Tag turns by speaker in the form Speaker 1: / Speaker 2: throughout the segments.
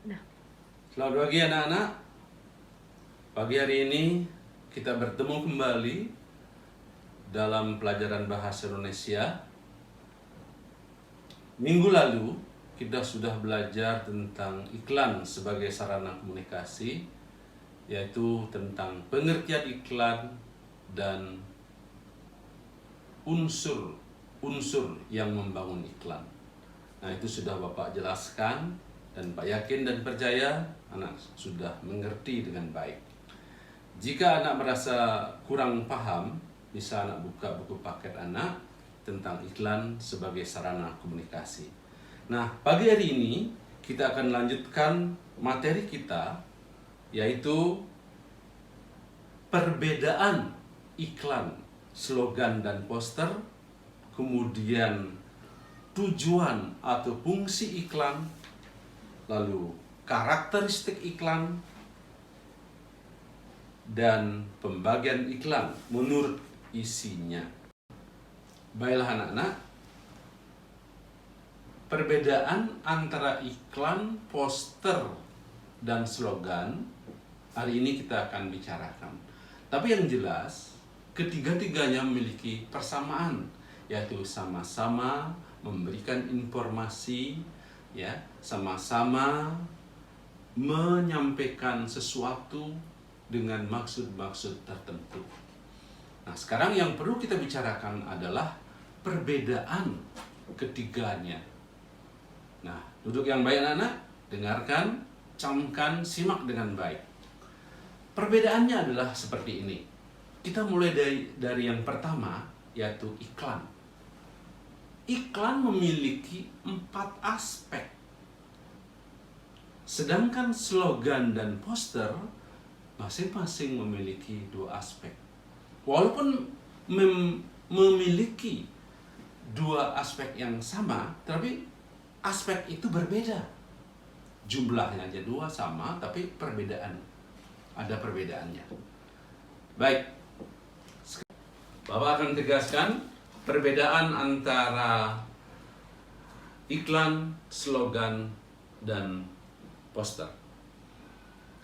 Speaker 1: Nah,
Speaker 2: Selamat pagi anak-anak. Pagi hari ini kita bertemu kembali dalam pelajaran bahasa Indonesia. Minggu lalu kita sudah belajar tentang iklan sebagai sarana komunikasi, yaitu tentang pengertian iklan dan unsur-unsur yang membangun iklan. Nah, itu sudah Bapak jelaskan dan Pak yakin dan percaya anak sudah mengerti dengan baik. Jika anak merasa kurang paham, bisa anak buka buku paket anak tentang iklan sebagai sarana komunikasi. Nah, pagi hari ini kita akan lanjutkan materi kita, yaitu perbedaan iklan, slogan dan poster, kemudian tujuan atau fungsi iklan, lalu karakteristik iklan, dan pembagian iklan menurut isinya. Baiklah anak-anak, perbedaan antara iklan, poster, dan slogan hari ini kita akan bicarakan. Tapi yang jelas, ketiga-tiganya memiliki persamaan, yaitu sama-sama memberikan informasi, ya, sama-sama menyampaikan sesuatu dengan maksud-maksud tertentu. Nah, sekarang yang perlu kita bicarakan adalah perbedaan ketiganya. Nah, duduk yang baik anak-anak, dengarkan, camkan, simak dengan baik. Perbedaannya adalah seperti ini. Kita mulai dari yang pertama, yaitu iklan. Iklan memiliki 4 aspek. Sedangkan slogan dan poster masing-masing memiliki 2 aspek. Walaupun memiliki 2 aspek yang sama, tapi aspek itu berbeda. Jumlahnya aja 2 sama, tapi ada perbedaannya. Baik, Bapak akan tegaskan perbedaan antara iklan, slogan, dan poster.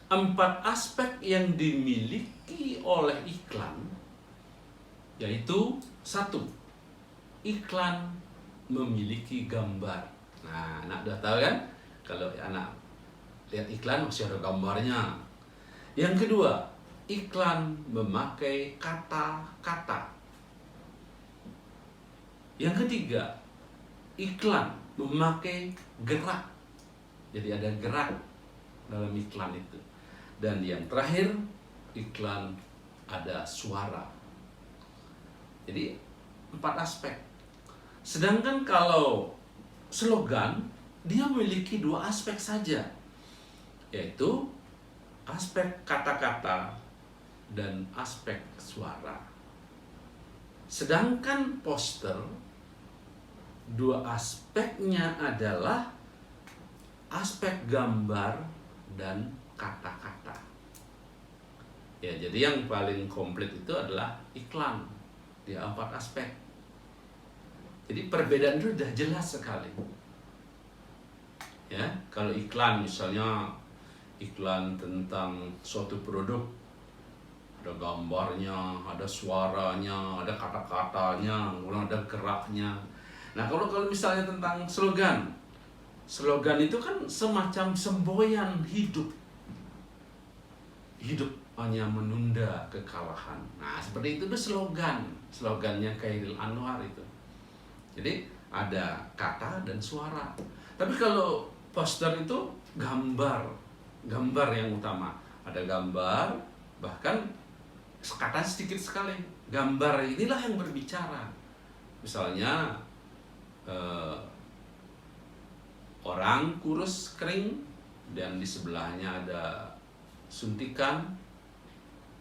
Speaker 2: 4 aspek yang dimiliki oleh iklan, yaitu 1. Iklan memiliki gambar. Nah, anak udah tahu kan? Kalau anak lihat iklan masih ada gambarnya. Yang kedua, iklan memakai kata-kata. Yang ketiga, iklan memakai gerak. Jadi ada gerak dalam iklan itu. Dan yang terakhir, iklan ada suara. Jadi 4 aspek. Sedangkan kalau slogan, dia memiliki 2 aspek saja, yaitu aspek kata-kata dan aspek suara. Sedangkan poster, 2 aspeknya adalah aspek gambar dan kata-kata. Ya, jadi yang paling komplit itu adalah iklan. Dia 4 aspek. Jadi perbedaan itu sudah jelas sekali. Ya, kalau iklan misalnya iklan tentang suatu produk, ada gambarnya, ada suaranya, ada kata-katanya, kemudian ada geraknya. Nah, kalau misalnya tentang slogan, slogan itu kan semacam semboyan hidup. Hidup hanya menunda kekalahan. Nah, seperti itu slogan. Slogannya Khairil Anwar itu. Jadi ada kata dan suara. Tapi kalau poster itu gambar yang utama. Ada gambar, bahkan kata sedikit sekali. Gambar inilah yang berbicara. Misalnya orang kurus kering dan di sebelahnya ada suntikan,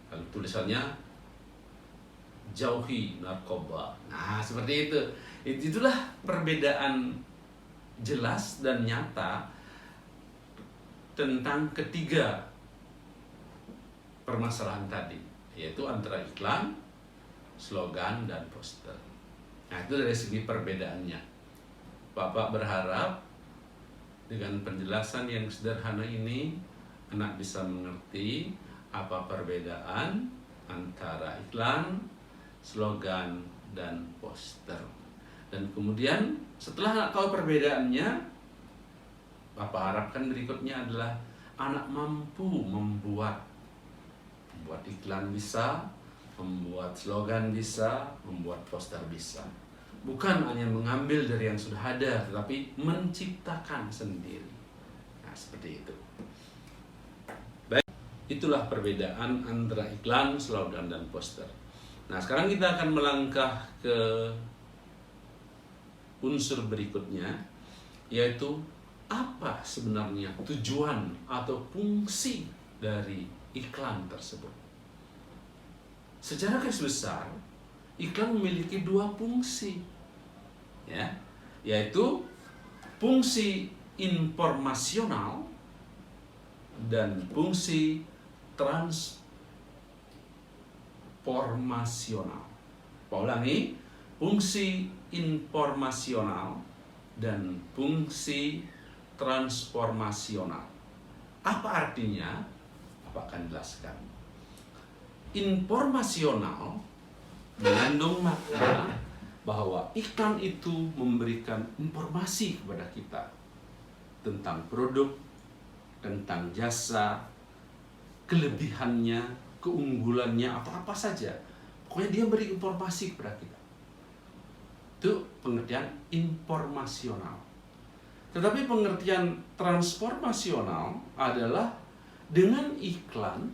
Speaker 2: lalu tulisannya jauhi narkoba. Nah, seperti itu. Itulah perbedaan jelas dan nyata tentang ketiga permasalahan tadi, yaitu antara iklan, slogan, dan poster. Nah, itu dari segi perbedaannya. Bapak berharap Dengan penjelasan yang sederhana ini, anak bisa mengerti apa perbedaan antara iklan, slogan, dan poster. Dan kemudian setelah anak tahu perbedaannya, Bapak harapkan berikutnya adalah anak mampu membuat iklan bisa, membuat slogan bisa, membuat poster bisa. Bukan hanya mengambil dari yang sudah ada, tetapi menciptakan sendiri. Nah, seperti itu. Baik, itulah perbedaan antara iklan, slogan, dan poster. Nah, sekarang kita akan melangkah ke unsur berikutnya, yaitu apa sebenarnya tujuan atau fungsi dari iklan tersebut. Secara garis besar, iklan memiliki dua fungsi, ya, yaitu fungsi informasional dan fungsi transformasional. Ulangi, fungsi informasional dan fungsi transformasional. Apa artinya? Apa akan jelaskan. Informasional mengandung makna bahwa iklan itu memberikan informasi kepada kita tentang produk, tentang jasa, kelebihannya, keunggulannya, atau apa saja. Pokoknya dia beri informasi kepada kita. Itu pengertian informasional. Tetapi pengertian transformasional adalah dengan iklan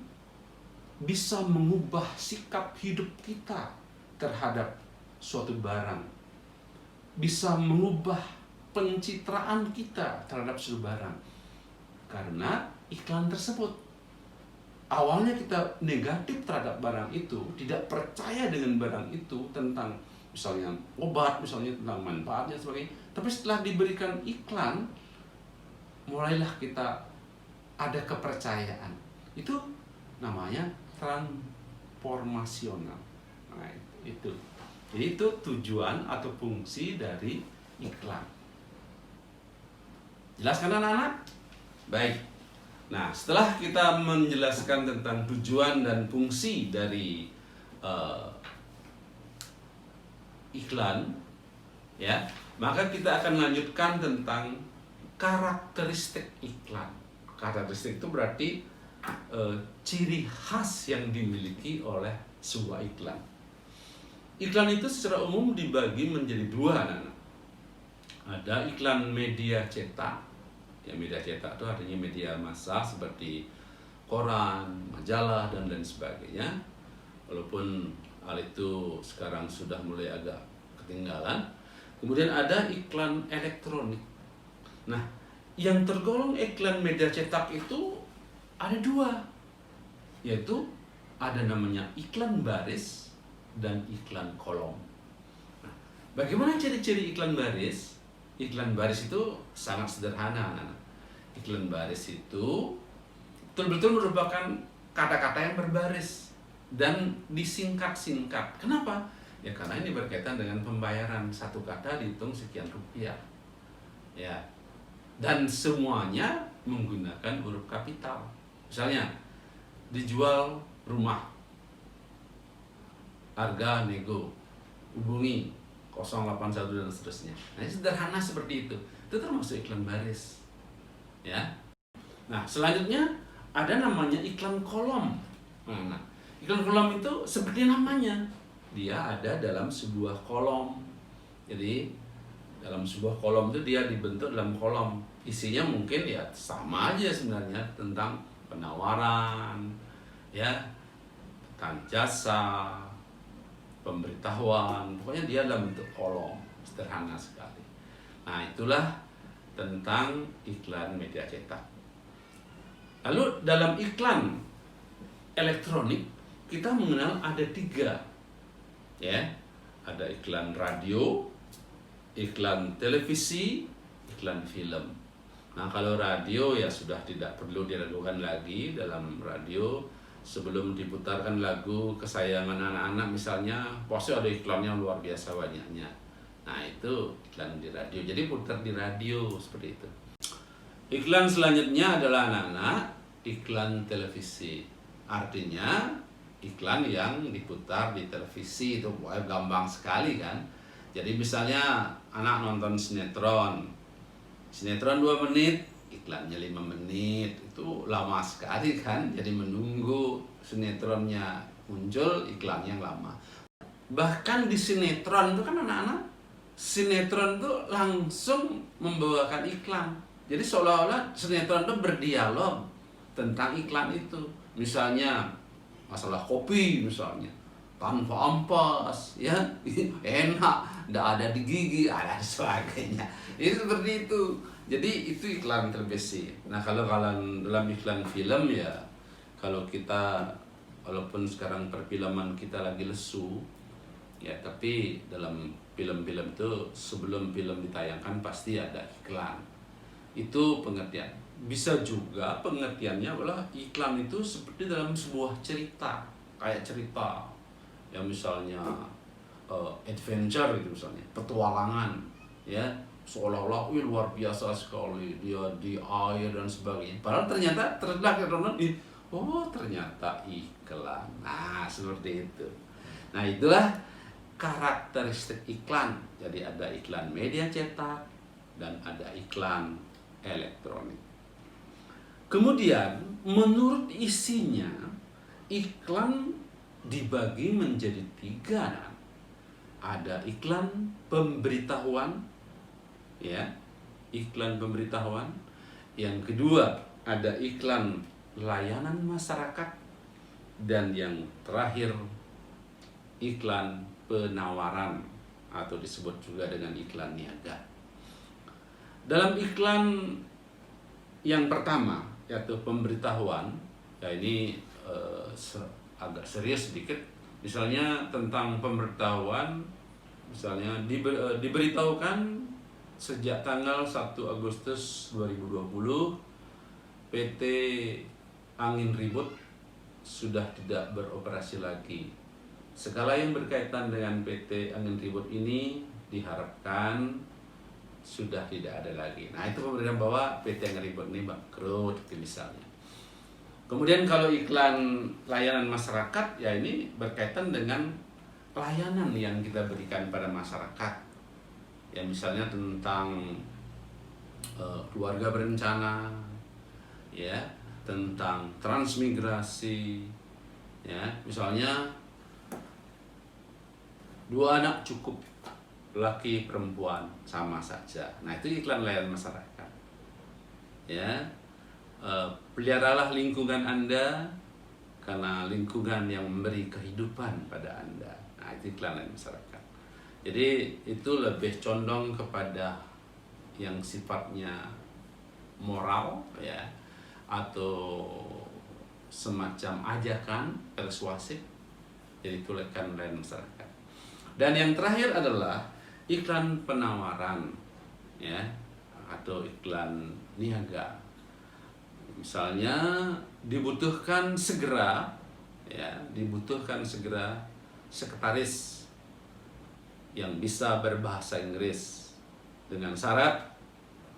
Speaker 2: bisa mengubah sikap hidup kita terhadap suatu barang. Bisa mengubah pencitraan kita terhadap suatu barang. Karena iklan tersebut. Awalnya kita negatif terhadap barang itu, tidak percaya dengan barang itu tentang misalnya obat, misalnya tentang manfaatnya sebagainya. Tapi setelah diberikan iklan, mulailah kita ada kepercayaan. Itu namanya transformasional. Nah, itu. Jadi itu tujuan atau fungsi dari iklan. Jelaskan anak-anak? Baik. Nah, setelah kita menjelaskan tentang tujuan dan fungsi dari iklan, ya, maka kita akan lanjutkan tentang karakteristik iklan. Karakteristik itu berarti ciri khas yang dimiliki oleh sebuah iklan. Iklan itu secara umum dibagi menjadi dua, anak-anak. Ada iklan media cetak. Ya, media cetak itu artinya media massa seperti koran, majalah, dan lain sebagainya. Walaupun hal itu sekarang sudah mulai agak ketinggalan. Kemudian ada iklan elektronik. Nah, yang tergolong iklan media cetak itu ada dua, yaitu ada namanya iklan baris dan iklan kolom. Nah, bagaimana ciri-ciri iklan baris? Iklan baris itu sangat sederhana, anak-anak. Iklan baris itu betul-betul merupakan kata-kata yang berbaris dan disingkat-singkat. Kenapa? Ya karena ini berkaitan dengan pembayaran. Satu kata dihitung sekian rupiah. Ya. Dan semuanya menggunakan huruf kapital. Misalnya dijual rumah, harga nego, hubungi 081 dan seterusnya. Nah, ini sederhana seperti itu. Itu termasuk iklan baris. Ya. Nah, selanjutnya ada namanya iklan kolom. Nah, iklan kolom itu seperti namanya. Dia ada dalam sebuah kolom. Jadi, dalam sebuah kolom itu dia dibentuk dalam kolom. Isinya mungkin ya sama aja sebenarnya tentang penawaran, ya, tentang jasa, pemberitahuan. Pokoknya dia dalam bentuk kolom, sederhana sekali. Nah, itulah tentang iklan media cetak. Lalu dalam iklan elektronik kita mengenal ada 3, ya, ada iklan radio, iklan televisi, iklan film. Nah, kalau radio ya sudah tidak perlu diragukan lagi. Dalam radio sebelum diputarkan lagu kesayangan anak-anak misalnya, pasti ada iklannya luar biasa banyaknya. Nah, itu iklan di radio. Jadi putar di radio seperti itu. Iklan selanjutnya adalah anak-anak iklan televisi. Artinya iklan yang diputar di televisi itu gampang sekali kan. Jadi misalnya anak nonton sinetron 2 menit, iklannya 5 menit, itu lama sekali kan. Jadi menunggu sinetronnya muncul, iklannya lama. Bahkan di sinetron itu kan anak-anak, sinetron itu langsung membawakan iklan. Jadi seolah-olah sinetron itu berdialog tentang iklan itu. Misalnya masalah kopi misalnya, tanpa ampas, ya enak, tidak ada di gigi, ada sebagainya. Itu seperti itu. Jadi itu iklan televisi. Nah kalau dalam iklan film ya, kalau kita walaupun sekarang perfilman kita lagi lesu, ya tapi dalam film-film itu sebelum film ditayangkan pasti ada iklan. Itu pengertian. Bisa juga pengertiannya adalah iklan itu seperti dalam sebuah cerita, kayak cerita yang misalnya adventure gitu misalnya, petualangan, ya seolah-olah luar biasa sekali dia di air dan sebagainya. Padahal ternyata ternyata iklan. Nah seperti itu. Nah itulah karakteristik iklan. Jadi ada iklan media cetak dan ada iklan elektronik. Kemudian menurut isinya iklan dibagi menjadi 3. Ada iklan pemberitahuan, ya, iklan pemberitahuan. Yang kedua ada iklan layanan masyarakat, dan yang terakhir iklan penawaran atau disebut juga dengan iklan niaga. Dalam iklan yang pertama yaitu pemberitahuan, ya ini agak serius sedikit. Misalnya tentang pemberitahuan, misalnya diberitahukan sejak tanggal 1 Agustus 2020 PT Angin Ribut sudah tidak beroperasi lagi. Segala yang berkaitan dengan PT Angin Ribut ini diharapkan sudah tidak ada lagi. Nah itu pemberitaan bahwa PT Angin Ribut ini bangkrut misalnya. Kemudian kalau iklan layanan masyarakat, ya ini berkaitan dengan pelayanan yang kita berikan pada masyarakat. Ya misalnya tentang keluarga berencana, ya tentang transmigrasi, ya misalnya 2 anak cukup, laki perempuan sama saja. Nah itu iklan layanan masyarakat. Ya, peliharalah lingkungan Anda karena lingkungan yang memberi kehidupan pada Anda. Nah itu iklan layanan masyarakat. Jadi itu lebih condong kepada yang sifatnya moral, ya, atau semacam ajakan persuasif. Jadi itu iklan layanan masyarakat. Dan yang terakhir adalah iklan penawaran, ya, atau iklan niaga. Misalnya dibutuhkan segera sekretaris yang bisa berbahasa Inggris dengan syarat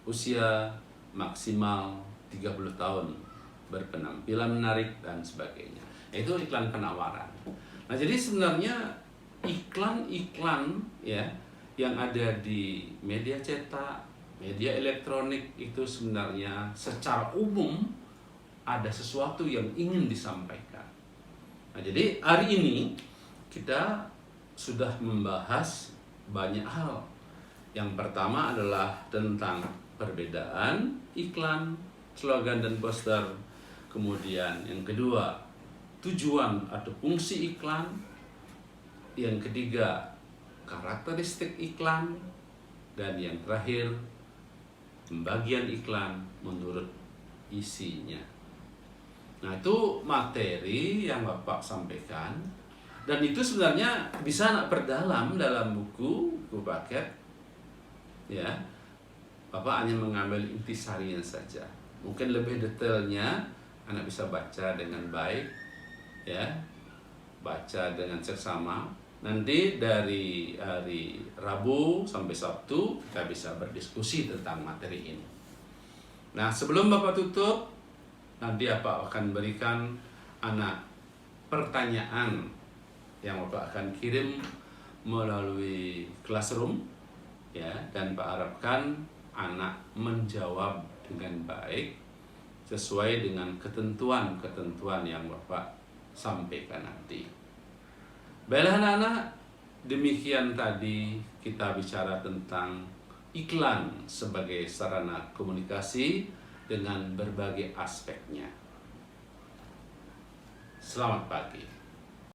Speaker 2: usia maksimal 30 tahun, berpenampilan menarik dan sebagainya. Itu iklan penawaran. Nah, jadi sebenarnya iklan-iklan, ya, yang ada di media cetak, media elektronik itu sebenarnya secara umum ada sesuatu yang ingin disampaikan. Nah, jadi hari ini kita sudah membahas banyak hal. Yang pertama adalah tentang perbedaan iklan, slogan dan poster. Kemudian yang kedua, tujuan atau fungsi iklan. Yang ketiga, karakteristik iklan. Dan yang terakhir, pembagian iklan menurut isinya. Nah itu materi yang Bapak sampaikan, dan itu sebenarnya bisa perdalam dalam buku paket, ya. Bapak hanya mengambil intisarinya saja. Mungkin lebih detailnya anak bisa baca dengan baik, ya, baca dengan seksama. Nanti dari hari Rabu sampai Sabtu kita bisa berdiskusi tentang materi ini. Nah, sebelum Bapak tutup, nanti Bapak akan berikan anak pertanyaan yang Bapak akan kirim melalui Classroom, ya, dan Pak harapkan anak menjawab dengan baik sesuai dengan ketentuan-ketentuan yang Bapak sampaikan nanti. Baiklah anak-anak, demikian tadi kita bicara tentang iklan sebagai sarana komunikasi dengan berbagai aspeknya. Selamat pagi.